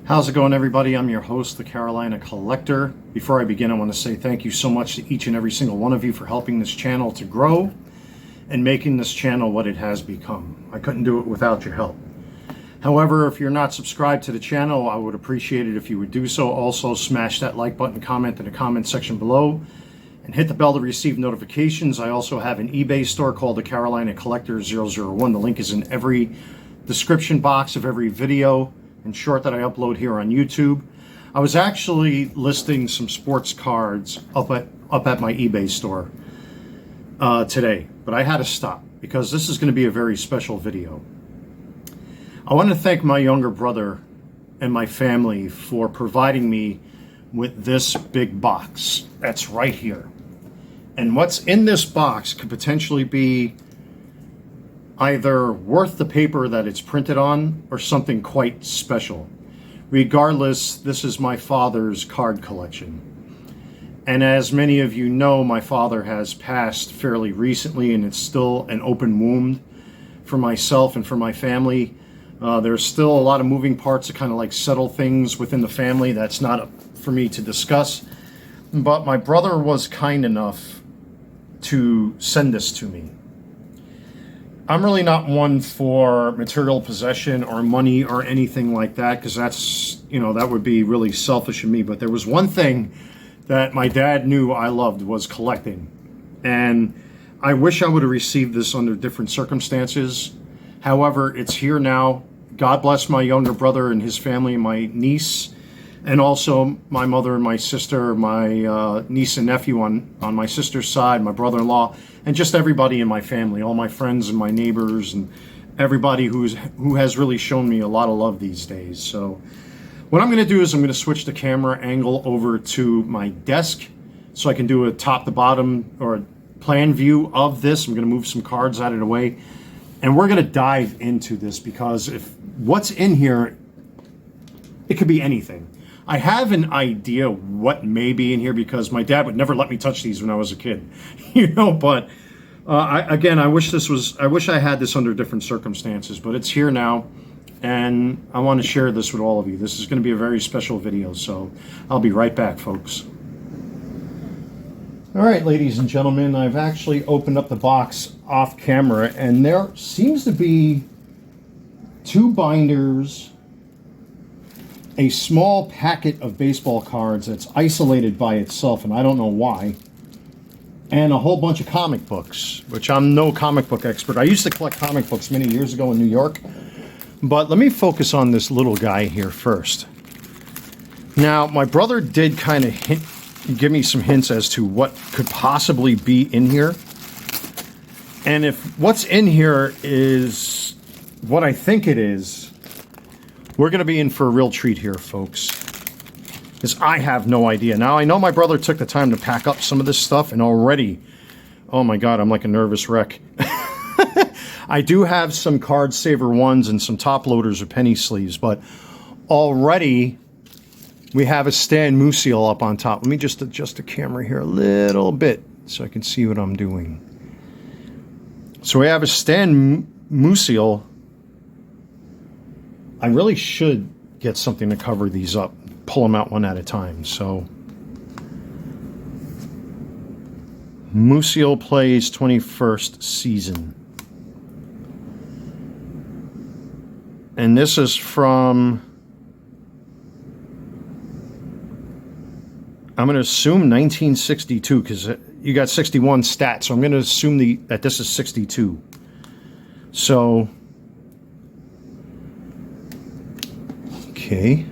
How's it going, everybody? I'm your host, the Carolina Collector. Before I begin, I want to say thank you so much to each and every single one of you for helping this channel to grow and making this channel what it has become. I couldn't do it without your help. However, if you're not subscribed to the channel, I would appreciate it if you would do so. Also, smash that like button, comment in the comment section below, and hit the bell to receive notifications. I also have an eBay store called the Carolina Collector 001. The link is in every description box of every video and short that I upload here on YouTube. I was actually listing some sports cards up at my eBay store today, but I had to stop because this is going to be a very special video. I want to thank my younger brother and my family for providing me with this big box that's right here. And what's in this box could potentially be either worth the paper that it's printed on or something quite special. Regardless, this is my father's card collection. And as many of you know, my father has passed fairly recently, and it's still an open wound for myself and for my family. There's still a lot of moving parts to kind of like settle things within the family. That's not for me to discuss. But my brother was kind enough to send this to me. I'm really not one for material possession or money or anything like that, because that's, that would be really selfish of me. But there was one thing that my dad knew I loved, was collecting. And I wish I would have received this under different circumstances. However, it's here now. God bless my younger brother and his family, my niece, and also my mother and my sister, my niece and nephew on my sister's side, my brother-in-law, and just everybody in my family, all my friends and my neighbors and everybody who has really shown me a lot of love these days. So what I'm going to do is I'm going to switch the camera angle over to my desk so I can do a top to bottom or a plan view of this. I'm going to move some cards out of the way, and we're going to dive into this, because if what's in here, it could be anything. I have an idea what may be in here because my dad would never let me touch these when I was a kid, but I wish I had this under different circumstances, but it's here now, and I want to share this with all of you. This is going to be a very special video, so I'll be right back, folks. All right, ladies and gentlemen, I've actually opened up the box off camera, and there seems to be two binders, a small packet of baseball cards that's isolated by itself, and I don't know why, and a whole bunch of comic books, which I'm no comic book expert. I used to collect comic books many years ago in New York, but let me focus on this little guy here first. Now, my brother did kind of give me some hints as to what could possibly be in here, and if what's in here is what I think it is, we're going to be in for a real treat here, folks, because I have no idea. Now, I know my brother took the time to pack up some of this stuff, and already, oh my God, I'm like a nervous wreck. I do have some card saver ones and some top loaders or penny sleeves, but already we have a Stan Musial up on top. Let me just adjust the camera here a little bit so I can see what I'm doing. So we have a Stan Musial. I really should get something to cover these up, pull them out one at a time. So, Musial plays 21st season. And this is from, I'm going to assume 1962, because you got 61 stats, so I'm going to assume that this is 62. So, okay,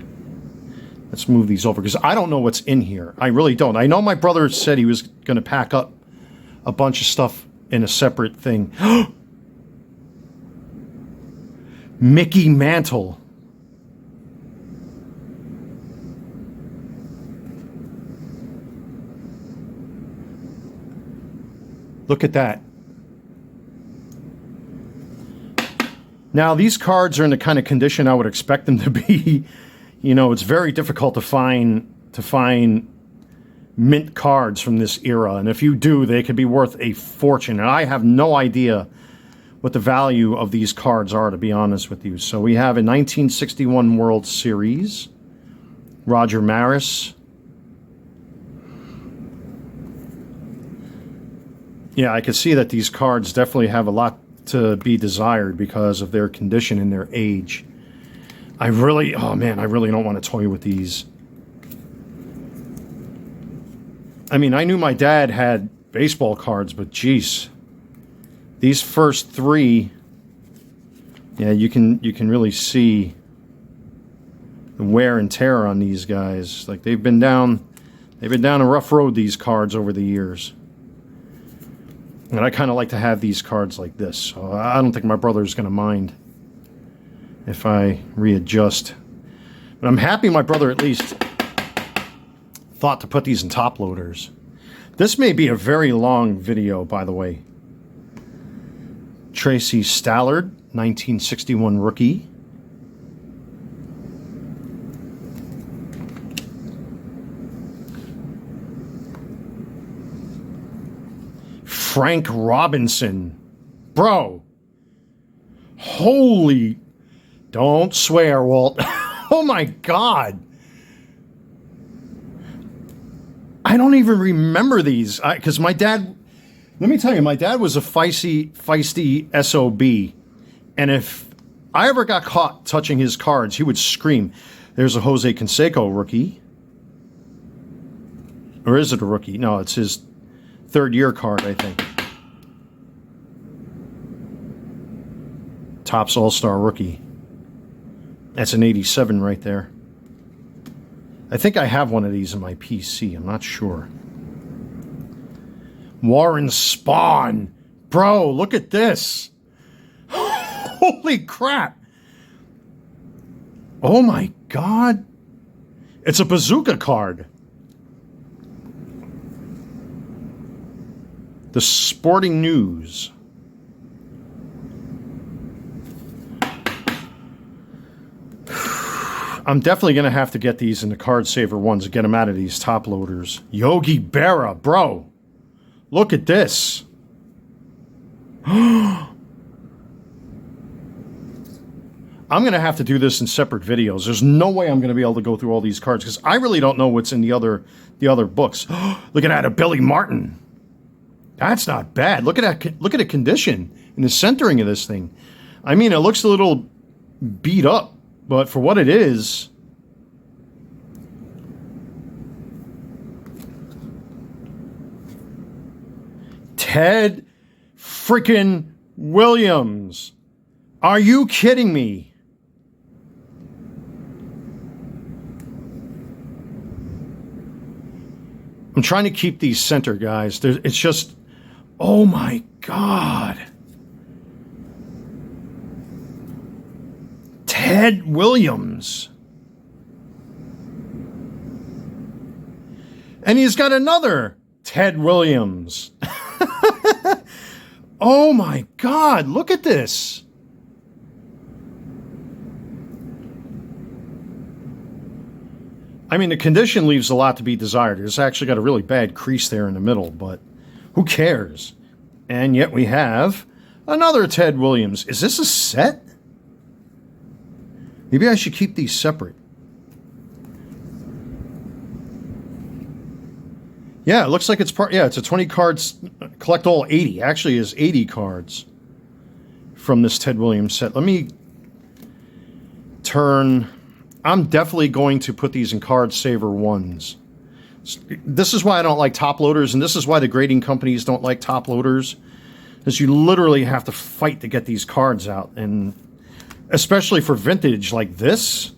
let's move these over, because I don't know what's in here. I really don't. I know my brother said he was going to pack up a bunch of stuff in a separate thing. Mickey Mantle. Look at that. Now, these cards are in the kind of condition I would expect them to be. It's very difficult to find mint cards from this era, and if you do, they could be worth a fortune. And I have no idea what the value of these cards are, to be honest with you. So we have a 1961 World Series. Roger Maris. Yeah, I could see that these cards definitely have a lot to be desired because of their condition and their age. Oh man, I really don't want to toy with these. I mean, I knew my dad had baseball cards, but geez, these first three, yeah, you can really see the wear and tear on these guys. Like they've been down a rough road, these cards, over the years. And I kind of like to have these cards like this, so I don't think my brother's going to mind if I readjust. But I'm happy my brother at least thought to put these in top loaders. This may be a very long video, by the way. Tracy Stallard, 1961 rookie. Frank Robinson. Bro. Holy... Don't swear, Walt. Oh my God. I don't even remember these. Because my dad... Let me tell you, my dad was a feisty SOB. And if I ever got caught touching his cards, he would scream. There's a Jose Canseco rookie. Or is it a rookie? No, it's his third-year card, I think. Topps All-Star rookie. That's an 87 right there. I think I have one of these in my PC. I'm not sure. Warren Spahn. Bro, look at this. Holy crap. Oh my God. It's a bazooka card. The Sporting News. I'm definitely going to have to get these in the card saver ones to get them out of these top loaders. Yogi Berra, bro. Look at this. I'm going to have to do this in separate videos. There's no way I'm going to be able to go through all these cards because I really don't know what's in the other books. Look at that, a Billy Martin. That's not bad. Look at that. Look at the condition and the centering of this thing. I mean, it looks a little beat up. But for what it is, Ted freaking Williams. Are you kidding me? I'm trying to keep these center, guys. It's just, oh my God. Ted Williams. And he's got another Ted Williams. Oh my God, look at this. I mean, the condition leaves a lot to be desired. It's actually got a really bad crease there in the middle, but who cares? And yet we have another Ted Williams. Is this a set? Maybe I should keep these separate. Yeah, it looks like it's part. Yeah, it's a 20 cards, collect all 80. Actually, is 80 cards from this Ted Williams set. Let me turn. I'm definitely going to put these in card saver ones. This is why I don't like top loaders, and this is why the grading companies don't like top loaders, is you literally have to fight to get these cards out, and especially for vintage like this.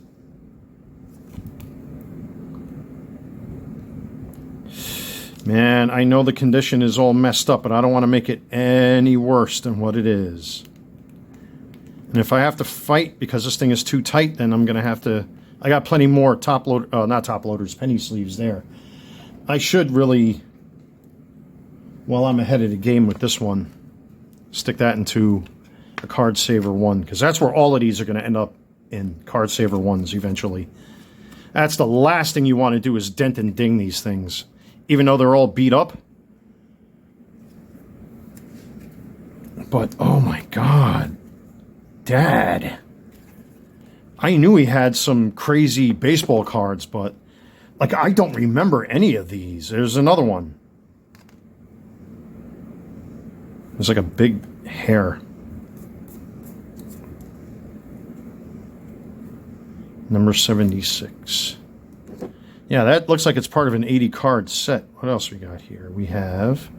Man, I know the condition is all messed up, but I don't want to make it any worse than what it is. And if I have to fight because this thing is too tight, then I'm going to have to... I got plenty more top load, not top loaders, penny sleeves there. I should really, while I'm ahead of the game with this one, stick that into a card saver one, because that's where all of these are going to end up, in card saver ones eventually. That's the last thing you want to do, is dent and ding these things, even though they're all beat up. But oh my God, Dad, I knew he had some crazy baseball cards, but Like, I don't remember any of these. There's another one. There's like a big hair. Number 76. Yeah, that looks like it's part of an 80 card set. What else we got here? We have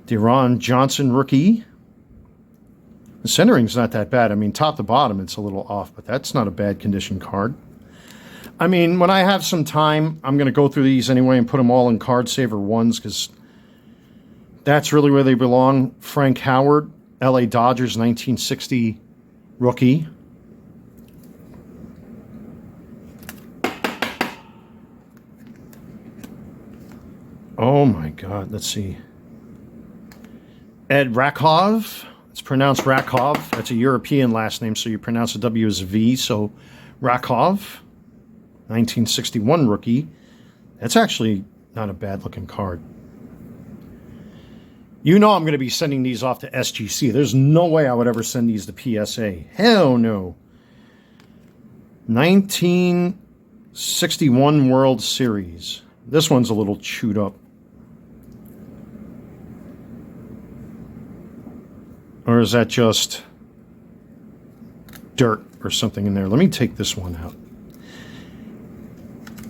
Deron Johnson rookie. The centering's not that bad. I mean, top to bottom, it's a little off, but that's not a bad condition card. I mean, when I have some time, I'm going to go through these anyway and put them all in card saver ones because that's really where they belong. Frank Howard, LA Dodgers, 1960 rookie. Oh my God, let's see. Ed Rakov. It's pronounced Rakov. That's a European last name, so you pronounce the W as a V. So Rakov, 1961 rookie. That's actually not a bad looking card. You know I'm going to be sending these off to SGC. There's no way I would ever send these to PSA. Hell no. 1961 World Series. This one's a little chewed up. Or is that just dirt or something in there? Let me take this one out.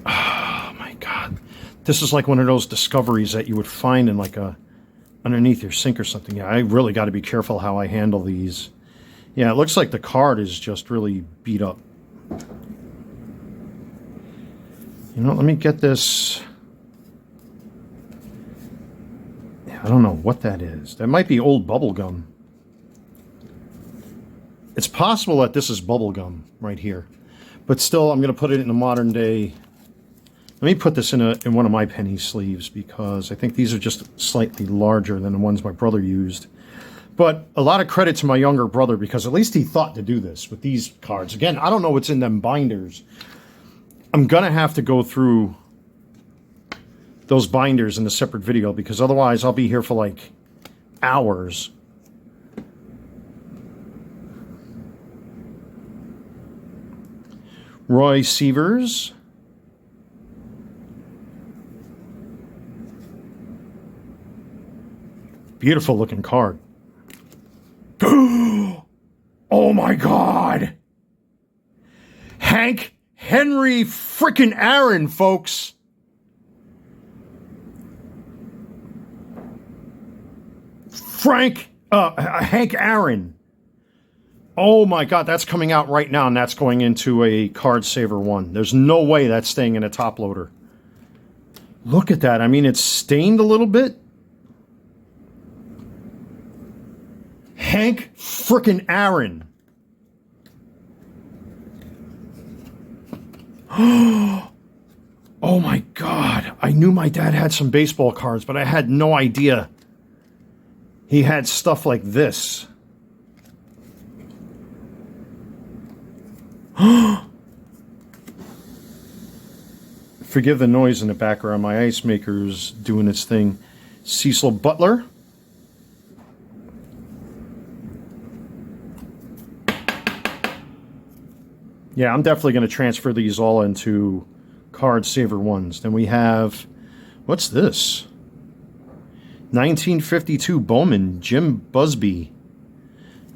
Oh my God. This is like one of those discoveries that you would find in like a underneath your sink or something. Yeah, I really got to be careful how I handle these. Yeah, it looks like the card is just really beat up. You know, let me get this. Yeah, I don't know what that is. That might be old bubble gum. It's possible that this is bubble gum right here. But still, I'm going to put it in a modern day. Let me put this in one of my penny sleeves because I think these are just slightly larger than the ones my brother used. But a lot of credit to my younger brother because at least he thought to do this with these cards. Again, I don't know what's in them binders. I'm going to have to go through those binders in a separate video because otherwise I'll be here for like hours. Roy Sievers. Beautiful looking card. Oh my God. Hank Henry frickin' Aaron, folks. Hank Aaron. Oh my God, that's coming out right now and that's going into a card saver one. There's no way that's staying in a top loader. Look at that. I mean, it's stained a little bit. Hank frickin' Aaron. Oh my God. I knew my dad had some baseball cards, but I had no idea he had stuff like this. Forgive the noise in the background. My ice maker's doing its thing. Cecil Butler. Yeah, I'm definitely going to transfer these all into card saver ones. Then we have, what's this? 1952 Bowman, Jim Busby.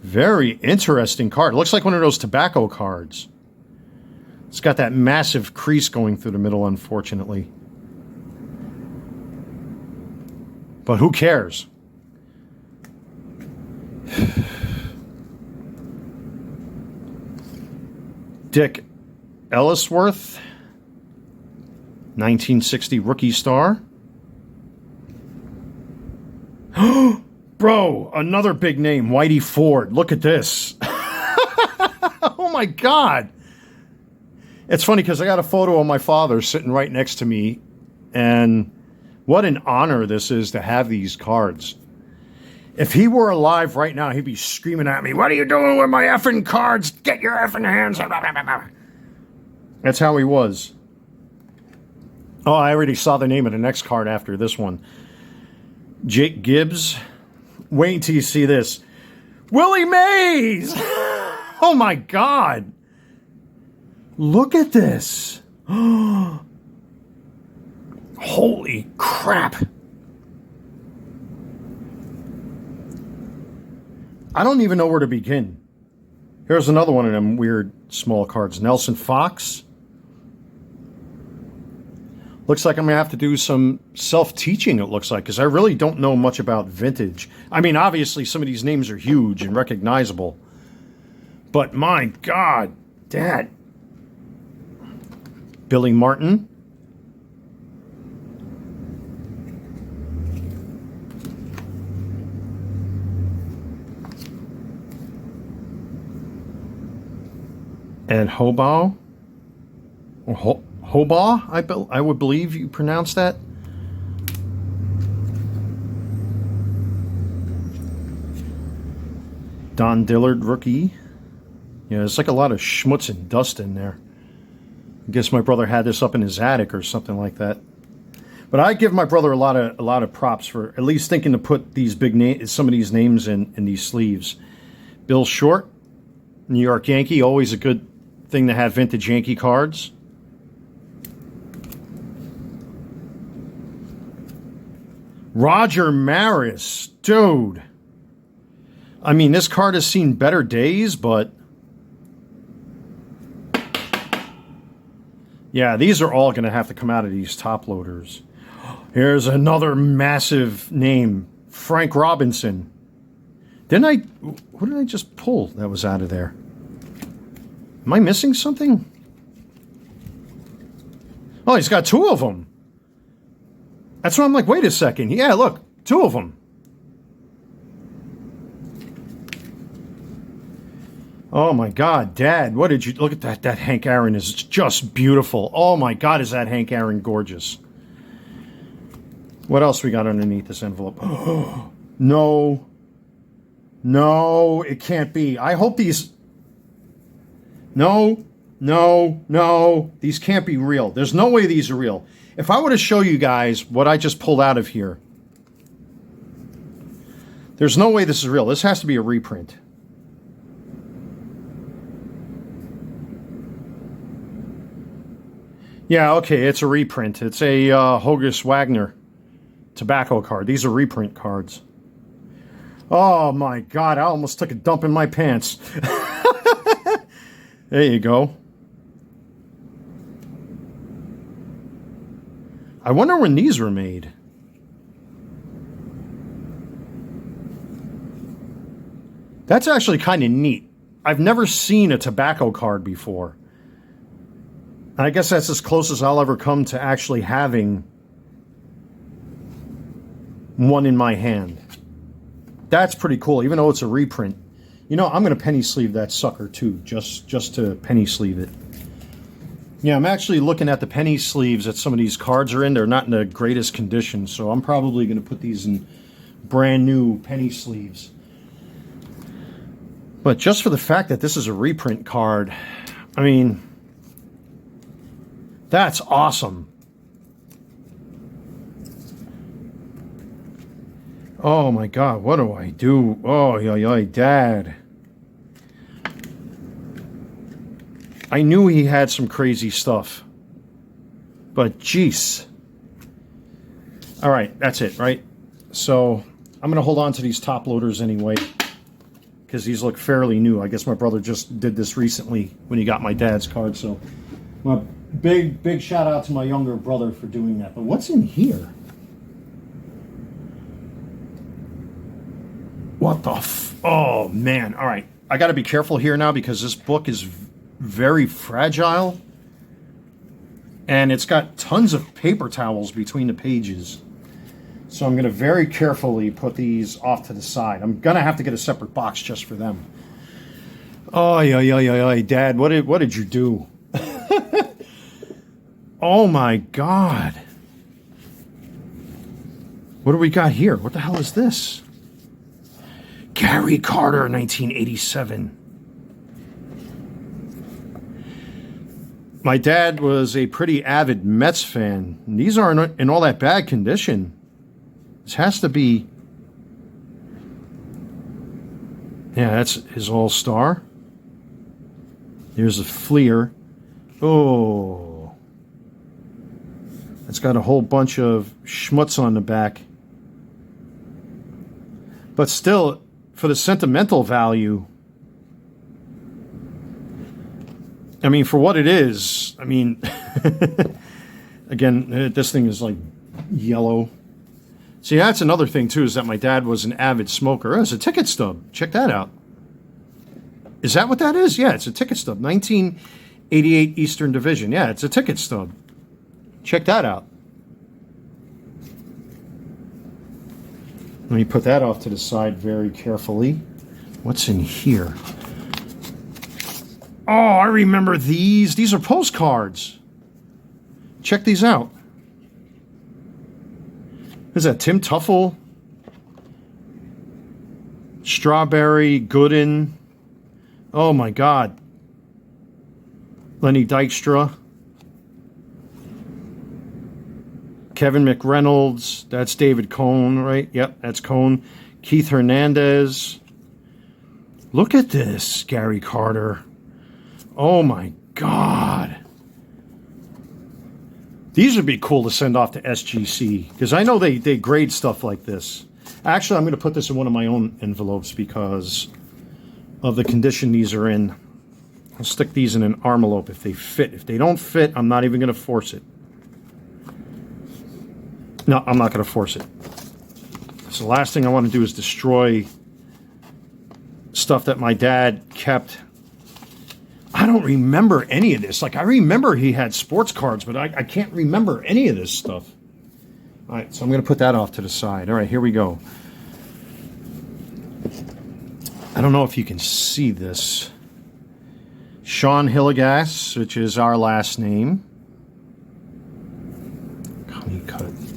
Very interesting card. It looks like one of those tobacco cards. It's got that massive crease going through the middle, unfortunately. But who cares? Dick Ellisworth, 1960 rookie star. Bro, another big name, Whitey Ford. Look at this. Oh my God. It's funny because I got a photo of my father sitting right next to me, and what an honor this is to have these cards. If he were alive right now, he'd be screaming at me, "What are you doing with my effing cards? Get your effing hands!" That's how he was. Oh, I already saw the name of the next card after this one. Jake Gibbs. Wait until you see this. Willie Mays! Oh my God. Look at this. Holy crap. I don't even know where to begin. Here's another one of them weird small cards. Nelson Fox. Looks like I'm going to have to do some self-teaching, it looks like, because I really don't know much about vintage. I mean, obviously, some of these names are huge and recognizable. But my God, Dad. Billy Martin. And Hobaugh. Hobaugh, I would believe you pronounce that. Don Dillard, rookie. Yeah, there's like a lot of schmutz and dust in there. I guess my brother had this up in his attic or something like that. But I give my brother a lot of props for at least thinking to put these some of these names in these sleeves. Bill Short, New York Yankee, always a good thing to have vintage Yankee cards. Roger Maris, dude. I mean, this card has seen better days, but yeah, these are all going to have to come out of these top loaders. Here's another massive name, Frank Robinson. What did I just pull that was out of there? Am I missing something? Oh, he's got two of them. That's why I'm like, wait a second. Yeah, look, two of them. Oh my God, Dad, what did you look at that? That Hank Aaron is just beautiful. Oh my God, is that Hank Aaron gorgeous? What else we got underneath this envelope? No. No, it can't be. I hope these... No. These can't be real. There's no way these are real. If I were to show you guys what I just pulled out of here, there's no way this is real. This has to be a reprint. Yeah, okay, it's a reprint. It's a Hogus Wagner tobacco card. These are reprint cards. Oh my God, I almost took a dump in my pants. There you go. I wonder when these were made. That's actually kind of neat. I've never seen a tobacco card before. I guess that's as close as I'll ever come to actually having one in my hand. That's pretty cool, even though it's a reprint. You know, I'm going to penny sleeve that sucker too, just to penny sleeve it. Yeah, I'm actually looking at the penny sleeves that some of these cards are in. They're not in the greatest condition, so I'm probably going to put these in brand new penny sleeves. But just for the fact that this is a reprint card, I mean, that's awesome. Oh my God, what do I do? Oh, yeah, Dad. I knew he had some crazy stuff. But jeez. All right, that's it, right? So I'm going to hold on to these top loaders anyway, because these look fairly new. I guess my brother just did this recently when he got my dad's card. So my big shout out to my younger brother for doing that. But what's in here? What the oh, man. All right. I got to be careful here now because this book is very fragile. And it's got tons of paper towels between the pages. So I'm going to very carefully put these off to the side. I'm going to have to get a separate box just for them. Oh, yeah, Dad, what did you do? Oh, my God. What do we got here? What the hell is this? Gary Carter, 1987. My dad was a pretty avid Mets fan. And these aren't in all that bad condition. This has to be... Yeah, that's his All-Star. There's a Fleer. Oh. It's got a whole bunch of schmutz on the back. But still, for the sentimental value, I mean, for what it is, I mean, again, this thing is like yellow. See, that's another thing, too, is that my dad was an avid smoker. Oh, it's a ticket stub. Check that out. Is that what that is? Yeah, it's a ticket stub. 1988 Eastern Division. Yeah, it's a ticket stub. Check that out. Let me put that off to the side very carefully. What's in here? Oh, I remember these. These are postcards. Check these out. Is that Tim Tuffle? Strawberry, Gooden. Oh my God. Lenny Dykstra. Kevin McReynolds. That's David Cohn, right? Yep, that's Cohn. Keith Hernandez. Look at this, Gary Carter. Oh my God. These would be cool to send off to SGC, because I know they grade stuff like this. Actually, I'm going to put this in one of my own envelopes because of the condition these are in. I'll stick these in an envelope if they fit. If they don't fit, I'm not even going to force it. No, I'm not going to force it. So the last thing I want to do is destroy stuff that my dad kept. I don't remember any of this. Like, I remember he had sports cards, but I can't remember any of this stuff. All right, so I'm going to put that off to the side. All right, here we go. I don't know if you can see this. Sean Hillegas, which is our last name. Honeycut.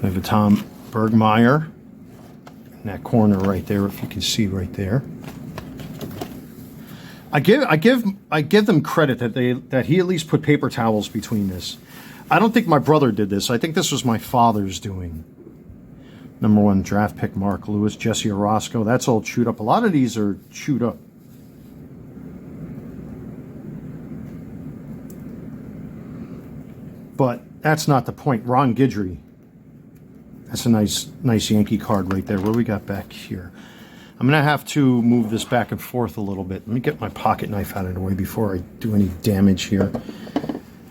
We have a Tom Bergmeyer in that corner right there, if you can see right there. I give them credit that he at least put paper towels between this. I don't think my brother did this. I think this was my father's doing. Number 1 draft pick Mark Lewis, Jesse Orozco. That's all chewed up. A lot of these are chewed up. But that's not the point. Ron Guidry. That's a nice Yankee card right there. What do we got back here? I'm going to have to move this back and forth a little bit. Let me get my pocket knife out of the way before I do any damage here.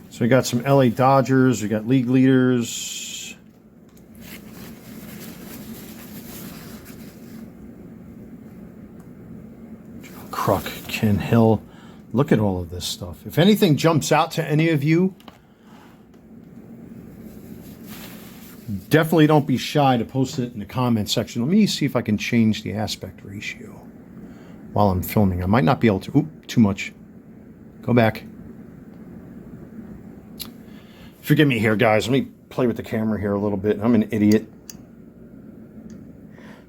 So we got some LA Dodgers. We got league leaders. John Kruk, Ken Hill. Look at all of this stuff. If anything jumps out to any of you, definitely don't be shy to post it in the comment section. Let me see if I can change the aspect ratio while I'm filming. I might not be able to. Oop, too much. Go back. Forgive me here, guys. Let me play with the camera here a little bit. I'm an idiot.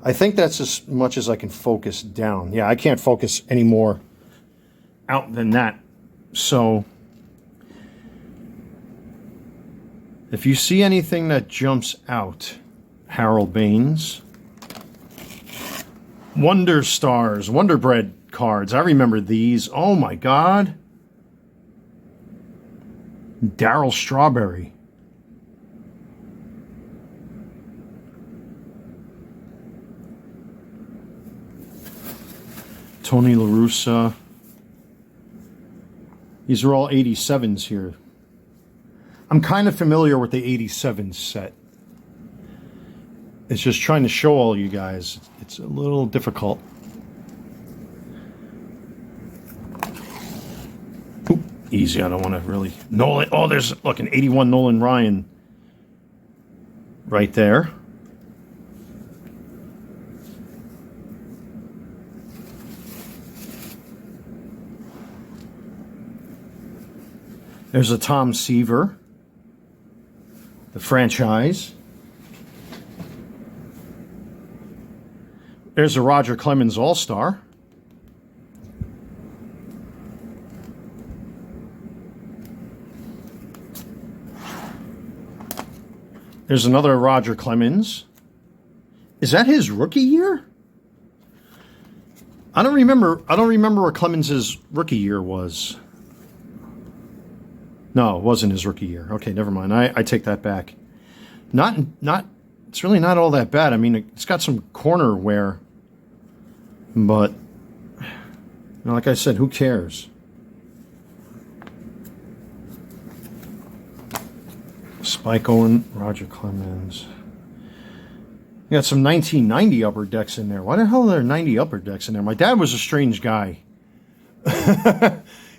I think that's as much as I can focus down. Yeah, I can't focus any more out than that. So if you see anything that jumps out, Harold Baines, Wonder Stars, Wonder Bread cards. I remember these. Oh my God. Darryl Strawberry. Tony La Russa. These are all 87s here. I'm kind of familiar with the 87 set. It's just trying to show all you guys. It's a little difficult. Oop, easy. I don't want to really... Nolan. Oh, there's, look, an 81 Nolan Ryan right there. There's a Tom Seaver. The franchise. There's a Roger Clemens All-Star. There's another Roger Clemens. Is that his rookie year? I don't remember what Clemens's rookie year was. No, it wasn't his rookie year. Okay, never mind. I take that back. Not. It's really not all that bad. I mean, it's got some corner wear, but like I said, who cares? Spike Owen, Roger Clemens. You got some 1990 upper decks in there. Why the hell are there 90 upper decks in there? My dad was a strange guy.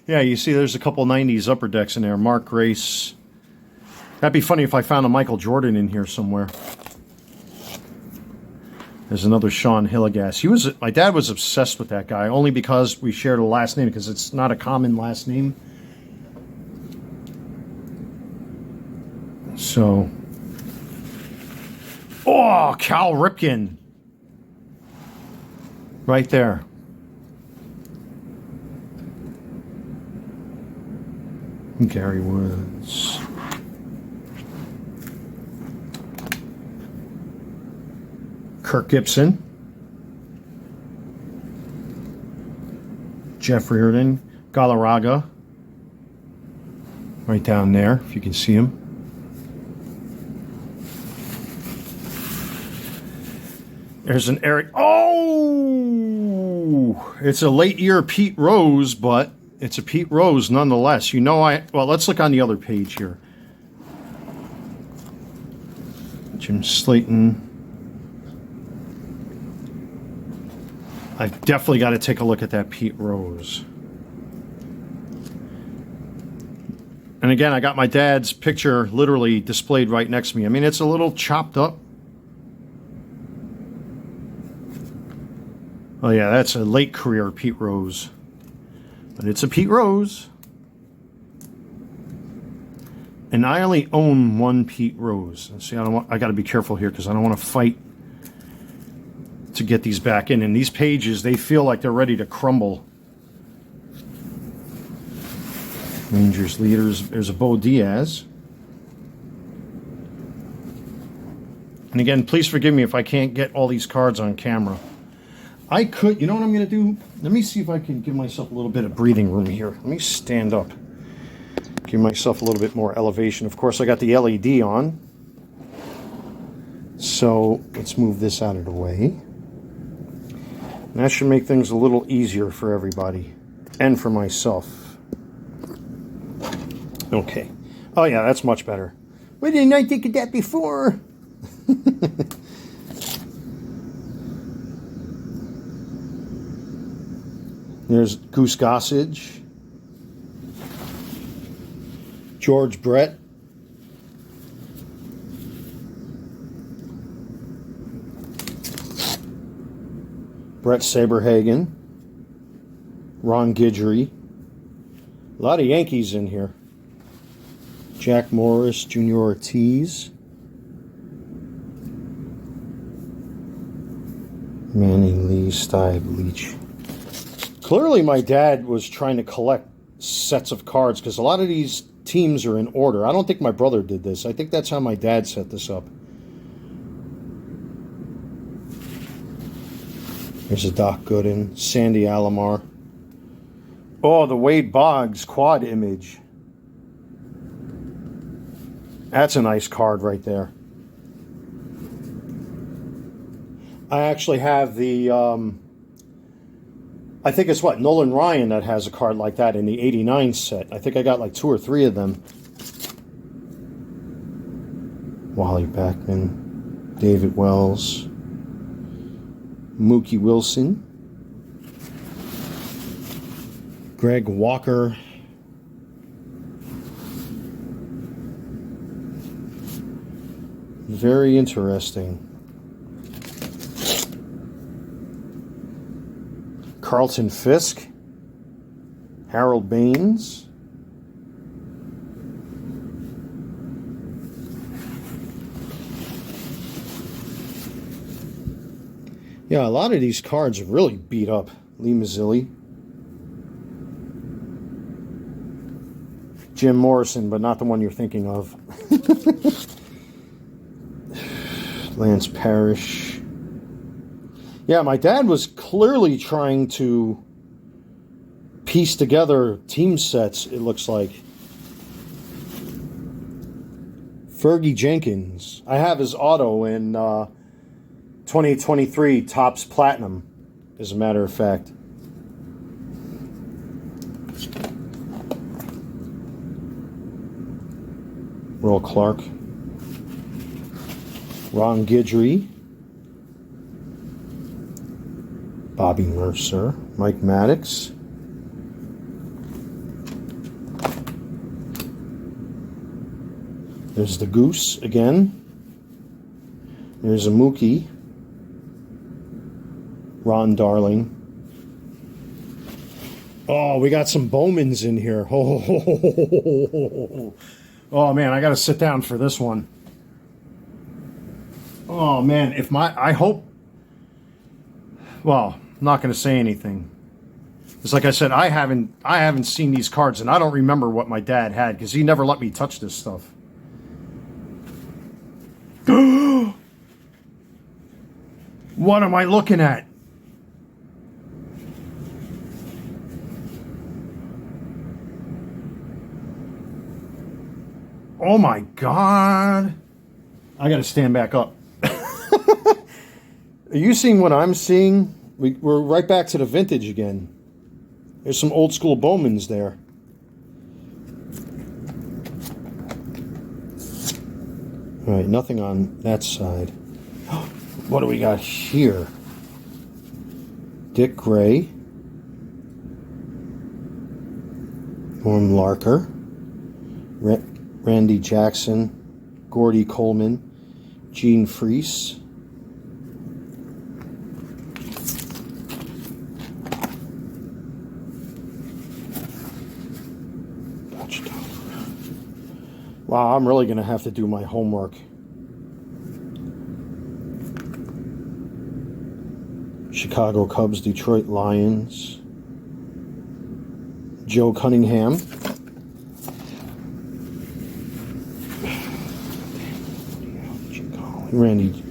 Yeah, you see there's a couple 90s upper decks in there. Mark Grace. That'd be funny if I found a Michael Jordan in here somewhere. There's another Sean Hilligas. My dad was obsessed with that guy, only because we shared a last name, because it's not a common last name. So, oh, Cal Ripken. Right there. Gary Woods. Kirk Gibson. Jeff Reardon. Galarraga. Right down there, if you can see him. There's an Eric. Oh! It's a late year Pete Rose, but it's a Pete Rose nonetheless. Well, let's look on the other page here. Jim Slayton. I've definitely got to take a look at that Pete Rose. And again, I got my dad's picture literally displayed right next to me. I mean, it's a little chopped up. Oh yeah, that's a late career Pete Rose. But it's a Pete Rose. And I only own one Pete Rose. See, I got to be careful here because I don't want to fight to get these back in. And these pages, they feel like they're ready to crumble. Rangers leaders. There's a Bo Diaz. And again, please forgive me if I can't get all these cards on camera. I could, you know what I'm going to do? Let me see if I can give myself a little bit of breathing room here. Let me stand up. Give myself a little bit more elevation. Of course, I got the LED on. So let's move this out of the way. And that should make things a little easier for everybody and for myself. Okay. Oh yeah, that's much better. Why didn't I think of that before? There's Goose Gossage. George Brett. Brett Saberhagen. Ron Guidry. A lot of Yankees in here. Jack Morris, Junior Ortiz. Manning Lee, Stibe, Leach. Clearly my dad was trying to collect sets of cards because a lot of these teams are in order. I don't think my brother did this. I think that's how my dad set this up. There's a Doc Gooden, Sandy Alomar. Oh, the Wade Boggs quad image. That's a nice card right there. I actually have the, I think it's Nolan Ryan that has a card like that in the 89 set. I think I got like 2 or 3 of them. Wally Backman, David Wells, Mookie Wilson, Greg Walker, very interesting. Carlton Fisk, Harold Baines, yeah, a lot of these cards are really beat up. Lee Mazzilli, Jim Morrison, but not the one you're thinking of. Lance Parrish. Yeah, my dad was clearly trying to piece together team sets, it looks like. Fergie Jenkins. I have his auto in 2023 Topps Platinum, as a matter of fact. Earl Clark. Ron Guidry. Bobby Mercer. Mike Maddox. There's the Goose again. There's a Mookie. Ron Darling. Oh, we got some Bowmans in here. Oh man, I got to sit down for this one. Oh man, I hope. Well, I'm not going to say anything. It's like I said, I haven't seen these cards, and I don't remember what my dad had because he never let me touch this stuff. What am I looking at? Oh my God. I got to stand back up. Are you seeing what I'm seeing? We're right back to the vintage again. There's some old school Bowmans there. All right, nothing on that side. What do we got here? Dick Gray. Norm Larker. Randy Jackson. Gordy Coleman. Gene Freese. Wow, I'm really going to have to do my homework. Chicago Cubs, Detroit Lions. Joe Cunningham. Randy,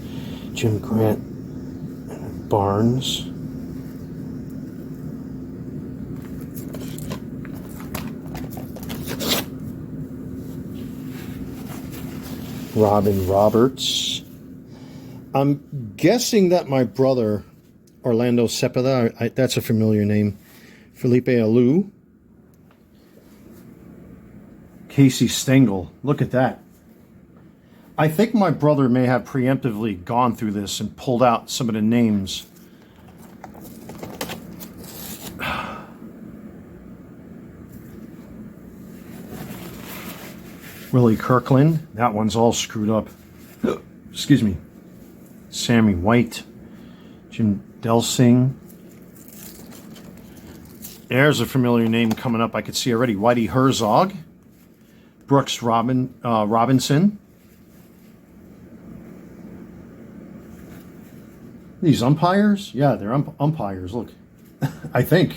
Jim Grant, Barnes. Robin Roberts. I'm guessing that my brother, Orlando Cepeda, that's a familiar name. Felipe Alou. Casey Stengel. Look at that. I think my brother may have preemptively gone through this and pulled out some of the names. Willie Kirkland. That one's all screwed up. Excuse me. Sammy White. Jim Delsing. There's a familiar name coming up I could see already. Whitey Herzog. Brooks Robinson. These umpires? Yeah, they're umpires. Look. I think.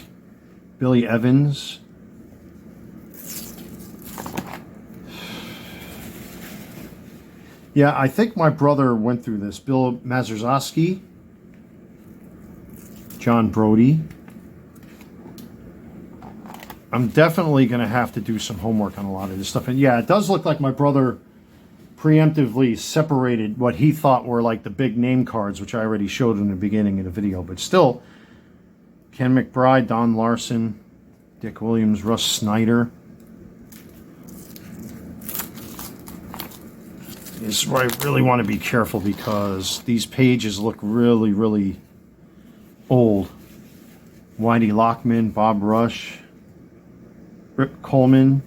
Billy Evans. Yeah, I think my brother went through this. Bill Mazerzowski. John Brody. I'm definitely going to have to do some homework on a lot of this stuff. And yeah, it does look like my brother preemptively separated what he thought were like the big name cards, which I already showed in the beginning of the video. But still, Ken McBride, Don Larson, Dick Williams, Russ Snyder. This is where I really want to be careful because these pages look really, really old. Whitey Lockman, Bob Rush, Rip Coleman,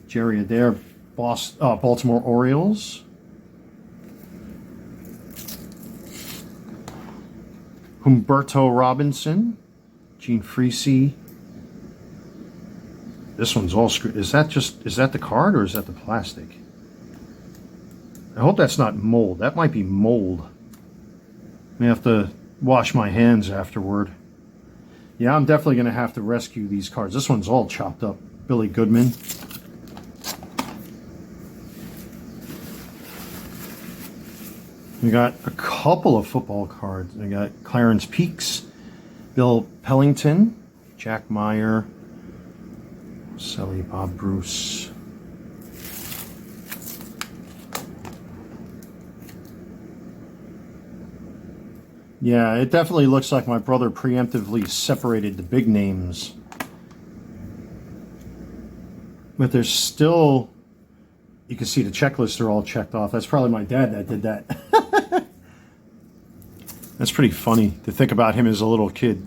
Jerry Adair, Baltimore Orioles. Humberto Robinson, Gene Freese. This one's all screwed. Is that the card or is that the plastic? I hope that's not mold. That might be mold. I may have to wash my hands afterward. Yeah, I'm definitely going to have to rescue these cards. This one's all chopped up. Billy Goodman. We got a couple of football cards. We got Clarence Peaks, Bill Pellington, Jack Meyer, Sally Bob Bruce. Yeah, it definitely looks like my brother preemptively separated the big names. But there's still, you can see the checklists are all checked off. That's probably my dad that did that. That's pretty funny to think about him as a little kid.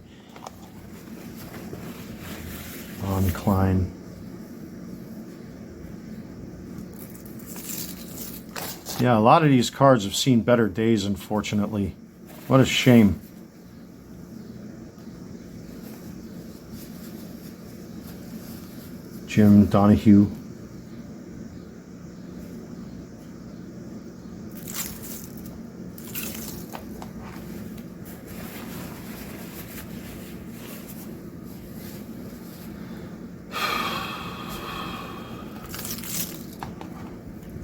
On Klein. Yeah, a lot of these cards have seen better days, unfortunately. What a shame. Jim Donahue.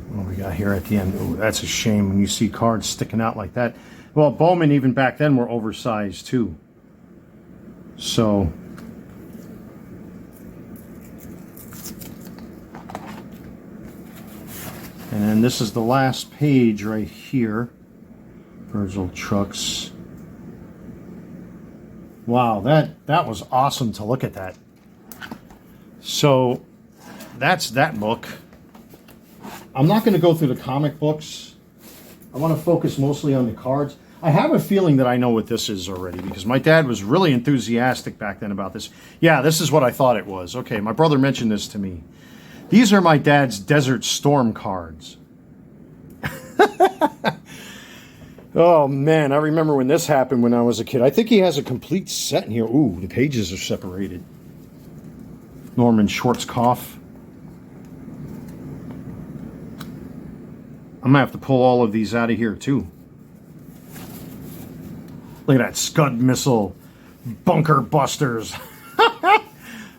What do we got here at the end? Oh, that's a shame when you see cards sticking out like that. Well, Bowman, even back then, were oversized too. So, and then this is the last page right here. Virgil Trucks. Wow, that was awesome to look at that. So, that's that book. I'm not going to go through the comic books. I want to focus mostly on the cards. I have a feeling that I know what this is already because my dad was really enthusiastic back then about this. Yeah, this is what I thought it was. Okay, my brother mentioned this to me. These are my dad's Desert Storm cards. Oh, man, I remember when this happened when I was a kid. I think he has a complete set in here. Ooh, the pages are separated. Norman Schwarzkopf. I'm going to have to pull all of these out of here, too. Look at that Scud Missile. Bunker Busters.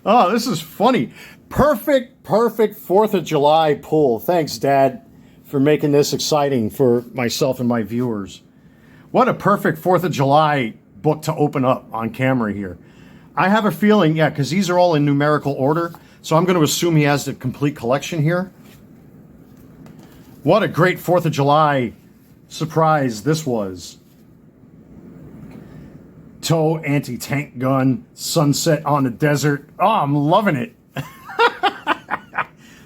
Oh, this is funny. Perfect 4th of July pull. Thanks, Dad, for making this exciting for myself and my viewers. What a perfect 4th of July book to open up on camera here. I have a feeling, yeah, because these are all in numerical order, so I'm going to assume he has the complete collection here. What a great 4th of July surprise this was. TOW anti-tank gun, sunset on the desert. Oh, I'm loving it.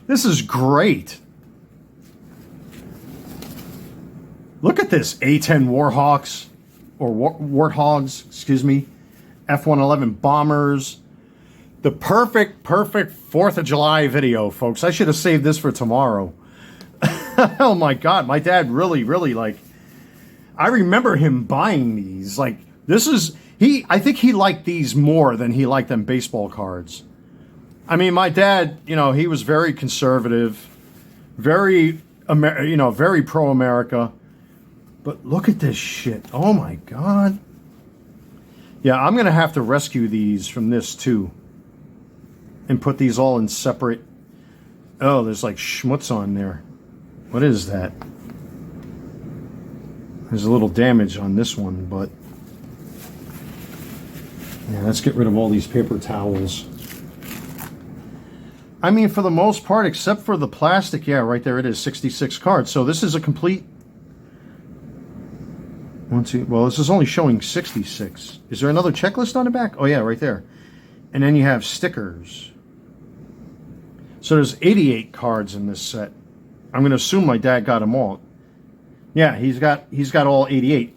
This is great. Look at this. A-10 Warhawks, or Warthogs, excuse me. F-111 bombers. The perfect 4th of July video, folks. I should have saved this for tomorrow. Oh my God, my dad really, like, I remember him buying these. Like, this is, I think he liked these more than he liked them baseball cards. I mean, my dad, you know, he was very conservative, very, very pro-America. But look at this shit. Oh my God. Yeah, I'm going to have to rescue these from this too. And put these all in separate. Oh, there's like schmutz on there. What is that? There's a little damage on this one, but yeah, let's get rid of all these paper towels. I mean, for the most part, except for the plastic, yeah, right there it is, 66 cards. So this is a complete well, this is only showing 66. Is there another checklist on the back? Oh yeah, right there. And then you have stickers. So there's 88 cards in this set. I'm going to assume my dad got them all. Yeah, he's got all 88.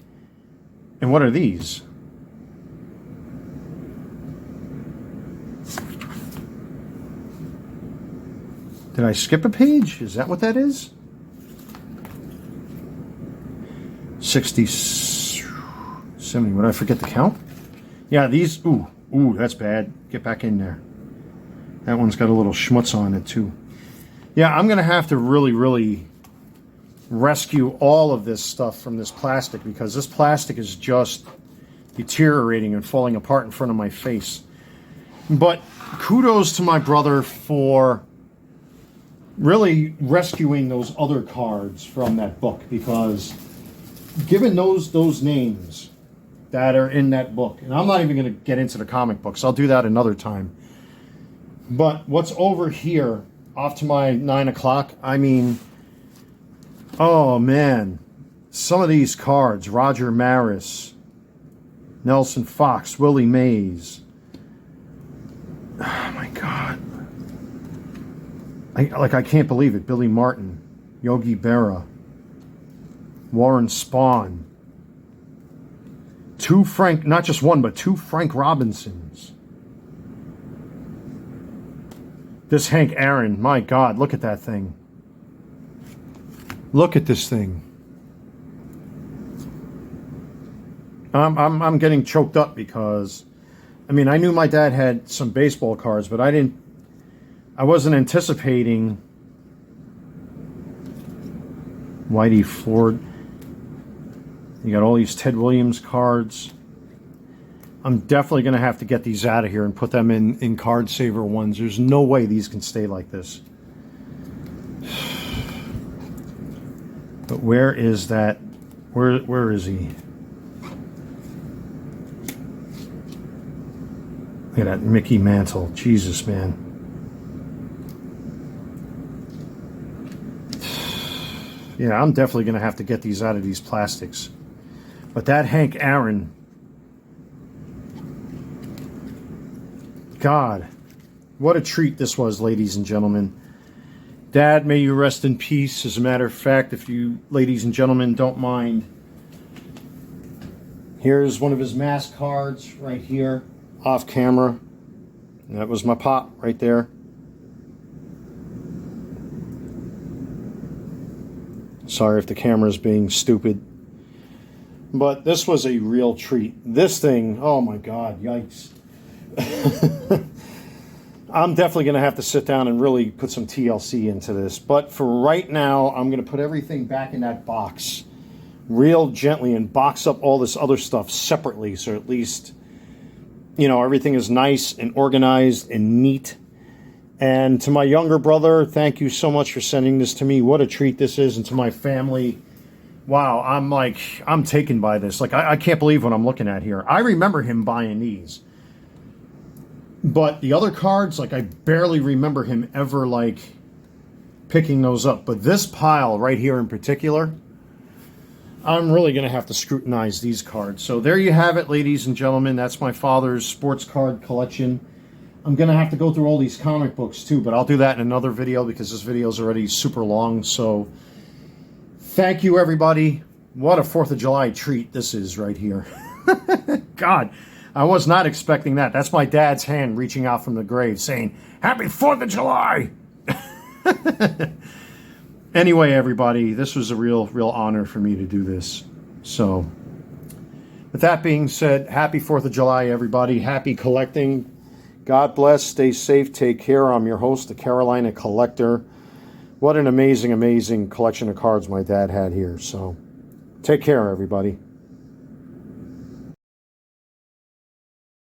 And what are these? Did I skip a page? Is that what that is? 60, 70. Would I forget the count? Yeah, these. Ooh, that's bad. Get back in there. That one's got a little schmutz on it too. Yeah, I'm going to have to really rescue all of this stuff from this plastic because this plastic is just deteriorating and falling apart in front of my face. But kudos to my brother for really rescuing those other cards from that book because given those names that are in that book, and I'm not even going to get into the comic books. I'll do that another time. But what's over here off to my 9 o'clock, I mean, oh man, some of these cards, Roger Maris, Nelson Fox, Willie Mays. Oh my God. I can't believe it. Billy Martin, Yogi Berra, Warren Spahn. Not just one, but two Frank Robinsons. This Hank Aaron, my God, look at that thing. Look at this thing. I'm getting choked up because, I mean, I knew my dad had some baseball cards, but I wasn't anticipating Whitey Ford. You got all these Ted Williams cards. I'm definitely going to have to get these out of here and put them in card saver ones. There's no way these can stay like this. But where is that? Where is he? Look at that Mickey Mantle. Jesus, man. Yeah, I'm definitely going to have to get these out of these plastics. But that Hank Aaron, God, what a treat this was, ladies and gentlemen. Dad, may you rest in peace. As a matter of fact, if you, ladies and gentlemen, don't mind, here's one of his mask cards right here, off camera. And that was my pop right there. Sorry if the camera's being stupid. But this was a real treat. This thing, oh my God, yikes. I'm definitely going to have to sit down and really put some TLC into this. But for right now, I'm going to put everything back in that box real gently and box up all this other stuff separately. So at least, you know, everything is nice and organized and neat. And to my younger brother, thank you so much for sending this to me. What a treat this is. And to my family, wow, I'm taken by this. Like, I can't believe what I'm looking at here. I remember him buying these. But the other cards, like, I barely remember him ever, like, picking those up. But this pile right here in particular, I'm really going to have to scrutinize these cards. So there you have it, ladies and gentlemen. That's my father's sports card collection. I'm going to have to go through all these comic books too, but I'll do that in another video because this video is already super long. So thank you, everybody. What a 4th of July treat this is right here. God, I was not expecting that. That's my dad's hand reaching out from the grave saying, Happy 4th of July! Anyway, everybody, this was a real honor for me to do this. So, with that being said, happy 4th of July, everybody. Happy collecting. God bless. Stay safe. Take care. I'm your host, the Carolina Collector. What an amazing, amazing collection of cards my dad had here. So, take care, everybody.